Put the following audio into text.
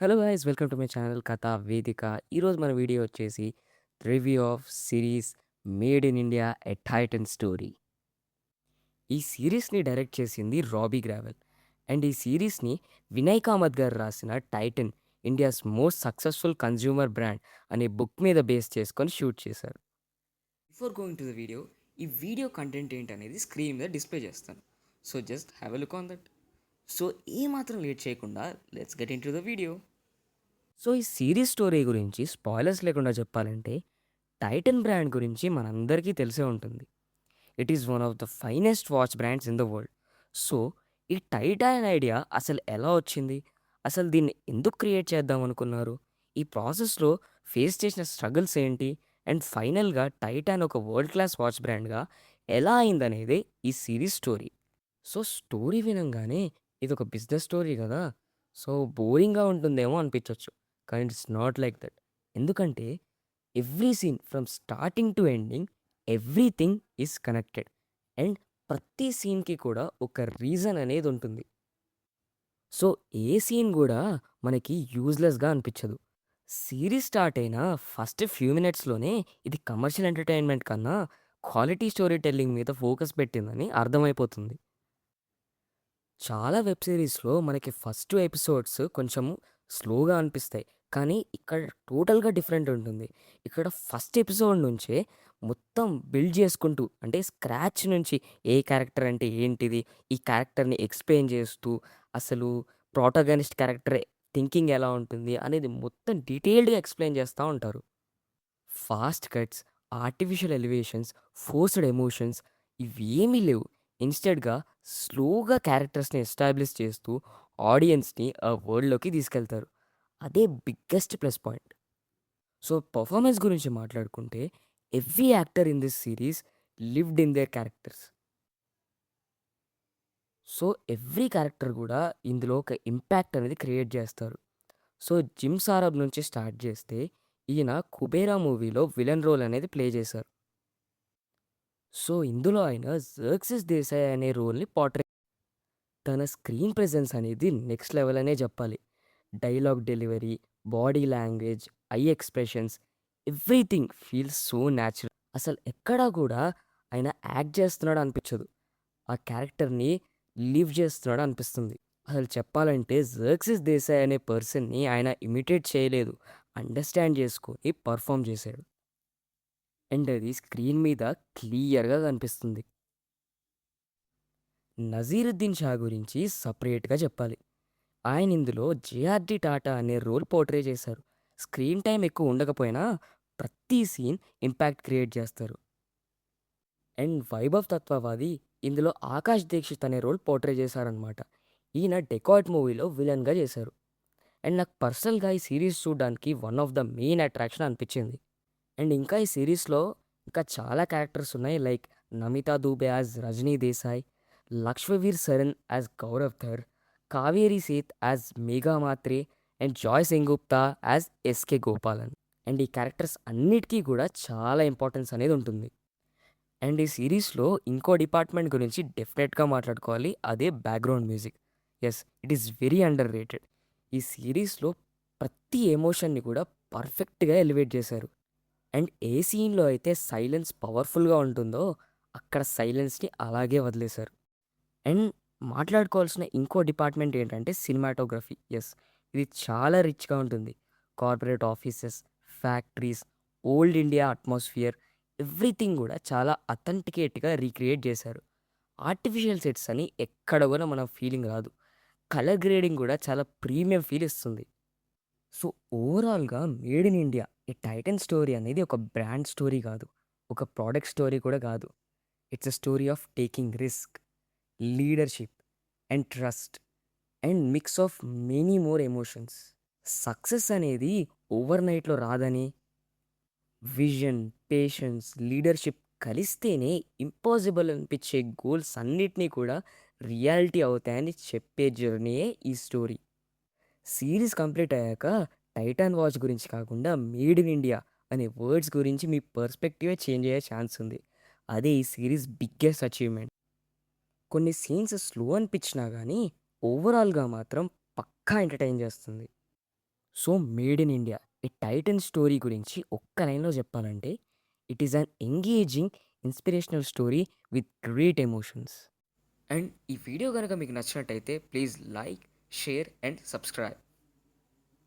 Hello guys welcome to my channel కథా వేదిక. ఈరోజు మన వీడియో వచ్చేసి review of series made in India a Titan story. ఈ సిరీస్ని డైరెక్ట్ చేసింది రాబీ గ్రావెల్ అండ్ ఈ సిరీస్ని వినయ్ కామత్ గారు రాసిన Titan India's most successful consumer brand అనే బుక్ మీద బేస్ చేసుకొని షూట్ చేశారు. Before going to the video, ఈ వీడియో కంటెంట్ ఏంటనేది స్క్రీన్ మీద డిస్ప్లే చేస్తాను. So just have a look on that. So ఏమాత్రం లేట్ చేయకుండా let's get in to the video. So ఈ సిరీస్ స్టోరీ గురించి స్పాయిలర్స్ లేకుండా చెప్పాలంటే టైటన్ బ్రాండ్ గురించి మనందరికీ తెలిసే ఉంటుంది. It is one of the finest watch brands in the world. So ఈ టైటాన్ ఐడియా అసలు ఎలా వచ్చింది, అసలు దీన్ని ఎందుకు క్రియేట్ చేద్దాం అనుకున్నారు, ఈ ప్రాసెస్లో ఫేస్ చేసిన స్ట్రగుల్స్ ఏంటి, అండ్ ఫైనల్గా టైటాన్ ఒక వరల్డ్ క్లాస్ వాచ్ బ్రాండ్గా ఎలా అయిందనేదే ఈ సిరీస్ స్టోరీ. సో స్టోరీ వినంగానే ఇది ఒక బిజినెస్ స్టోరీ కదా, సో బోరింగ్గా ఉంటుందేమో అనిపించవచ్చు. కానీ ఇట్స్ నాట్ లైక్ దట్. ఎందుకంటే every scene from starting to ending everything is connected. And ప్రతి సీన్కి కూడా ఒక రీజన్ అనేది ఉంటుంది. సో ఏ సీన్ కూడా మనకి యూజ్లెస్గా అనిపించదు. సిరీస్ స్టార్ట్ అయిన ఫస్ట్ ఫ్యూ మినిట్స్లోనే ఇది కమర్షియల్ ఎంటర్టైన్మెంట్ కన్నా క్వాలిటీ స్టోరీ టెల్లింగ్ మీద ఫోకస్ పెట్టిందని అర్థమైపోతుంది. చాలా వెబ్ సిరీస్‌లో మనకి ఫస్ట్ ఎపిసోడ్స్ కొంచెం స్లోగా అనిపిస్తాయి. కానీ ఇక్కడ టోటల్‌గా డిఫరెంట్ ఉంటుంది. ఇక్కడ ఫస్ట్ ఎపిసోడ్ నుంచే మొత్తం బిల్డ్ చేసుకుంటూ, అంటే స్క్రాచ్ నుంచి ఏ క్యారెక్టర్ అంటే ఏంటిది, ఈ క్యారెక్టర్‌ని ఎక్స్‌ప్లెయిన్ చేస్తూ, అసలు ప్రోటాగనిస్ట్ క్యారెక్టర్ థింకింగ్ ఎలా ఉంటుంది అనేది మొత్తం డీటెయిల్డ్‌గా ఎక్స్‌ప్లెయిన్ చేస్తా ఉంటారు. Fast cuts, artificial elevations, forced emotions ఇవేమీ లేవు. ఇన్‌స్టెడ్‌గా స్లోగా క్యారెక్టర్స్‌ని ఎస్టాబ్లిష్ చేస్తూ ఆడియన్స్‌ని ఆ వరల్డ్‌లోకి తీసుకెళ్తారు. అదే biggest plus point. So performance గురించి మాట్లాడుకుంటే every actor in this series lived in there characters. So every character కూడా ఇందులో ఒక ఇంపాక్ట్ అనేది క్రియేట్ చేస్తారు. సో జిమ్ సారబ్ నుంచి స్టార్ట్ చేస్తే ఈయన 'కుబేరా' మూవీలో విలన్ రోల్ అనేది ప్లే చేశారు. సో ఇందులో ఆయన జర్క్సిస్ దేశాయ్ అనే రోల్‌ని తన స్క్రీన్ ప్రెజెన్స్ అనేది నెక్స్ట్ లెవెల్ అనే చెప్పాలి. Dialogue delivery, body language, I expressions everything feels so natural. అసలు ఎక్కడా కూడా ఆయన యాక్ట్ చేస్తున్నాడు అనిపించదు. ఆ క్యారెక్టర్‌ని లివ్ చేస్తున్నాడు అనిపిస్తుంది. అసలు చెప్పాలంటే జర్క్సిస్ దేశాయ్ అనే పర్సన్‌ని ఆయన ఇమిటేట్ చేయలేదు. అండర్‌స్టాండ్ చేసుకొని పెర్ఫార్మ్ చేశాడు. అండ్ అది స్క్రీన్ మీద క్లియర్‌గా కనిపిస్తుంది. నజీరుద్దీన్ షా గురించి సపరేట్‌గా చెప్పాలి. ఆయన ఇందులో జేఆర్‌డి టాటా అనే రోల్ పోర్ట్రే చేశారు. స్క్రీన్ టైమ్ ఎక్కువ ఉండకపోయినా ప్రతి సీన్ ఇంపాక్ట్ క్రియేట్ చేస్తారు. అండ్ వైభవ్ తత్వవాది ఇందులో ఆకాష్ దీక్షిత్ అనే రోల్ పోర్ట్రే చేశారనమాట. ఈయన 'డెకాయిట్' మూవీలో విలన్‌గా చేశారు. అండ్ నాకు పర్సనల్‌గా ఈ సీరీస్ చూడడానికి one of the main attraction అనిపించింది. అండ్ ఇంకా ఈ సిరీస్‌లో ఇంకా చాలా క్యారెక్టర్స్ ఉన్నాయి. Like Namita Dubey as Rajni Desai, Lakshvir Saran as Gaurav Dhar, Kaveri Seth as Megha Mhatre and Joy Sengupta as S K Gopalan. And ఈ క్యారెక్టర్స్ అన్నిటికీ కూడా చాలా ఇంపార్టెన్స్ అనేది ఉంటుంది. అండ్ ఈ సిరీస్‌లో ఇంకో డిపార్ట్మెంట్ గురించి డెఫినెట్‌గా మాట్లాడుకోవాలి. అదే background music. Yes, it is very under rated. ఈ సిరీస్‌లో ప్రతి ఎమోషన్‌ని కూడా పర్ఫెక్ట్‌గా ఎలివేట్ చేశారు. అండ్ ఏ సీన్‌లో అయితే సైలెన్స్ పవర్‌ఫుల్‌గా ఉంటుందో, అక్కడ సైలెన్స్‌ని అలాగే వదిలేశారు. అండ్ మాట్లాడుకోవాల్సిన ఇంకో డిపార్ట్మెంట్ ఏంటంటే సినిమాటోగ్రఫీ. యెస్, ఇది చాలా రిచ్‌గా ఉంటుంది. Corporate offices, factories, old India atmosphere everything గూడా చాలా అథెంటికేట్‌గా రీక్రియేట్ చేశారు. ఆర్టిఫిషియల్ సెట్స్ అని ఎక్కడ గూడా మన ఫీలింగ్ రాదు. కలర్ గ్రేడింగ్ గూడా చాలా ప్రీమియం ఫీల్ ఇస్తుంది. సో ఓవరాల్‌గా 'మేడ్ ఇన్ ఇండియా' ఈ 'టైటన్' స్టోరీ అనేది ఒక బ్రాండ్ స్టోరీ కాదు. ఒక ప్రొడక్ట్ స్టోరీ కూడా కాదు. It's a story of taking risk, leadership and trust and mix of many more emotions. Success అనేది ఓవర్‌నైట్‌లో రాదని, విజన్, పేషెన్స్, లీడర్‌షిప్ కలిస్తేనే ఇంపాసిబుల్ అనిపించే గోల్స్ అన్నిటిని కూడా రియాలిటీ అవుతాయని చెప్పే జర్నీయే ఈ స్టోరీ. సీరీస్ కంప్లీట్ అయ్యాక టైటాన్ వాచ్ గురించి కాకుండా మేడ్ ఇన్ ఇండియా అనే వర్డ్స్ గురించి మీ పర్స్పెక్టివే చేంజ్ అయ్యే ఛాన్స్ ఉంది. అదే ఈ సిరీస్ బిగ్గెస్ట్ అచీవ్మెంట్. కొన్ని సీన్స్ స్లో అనిపించినా కానీ ఓవరాల్గా మాత్రం పక్కా ఎంటర్టైన్ చేస్తుంది. సో 'మేడ్ ఇన్ ఇండియా' ఈ టైటన్ స్టోరీ గురించి ఒక్క లైన్‌లో చెప్పాలంటే, it is an engaging, inspirational story with great emotions. And ఈ వీడియో గనుక మీకు నచ్చినట్టయితే please like, share and subscribe.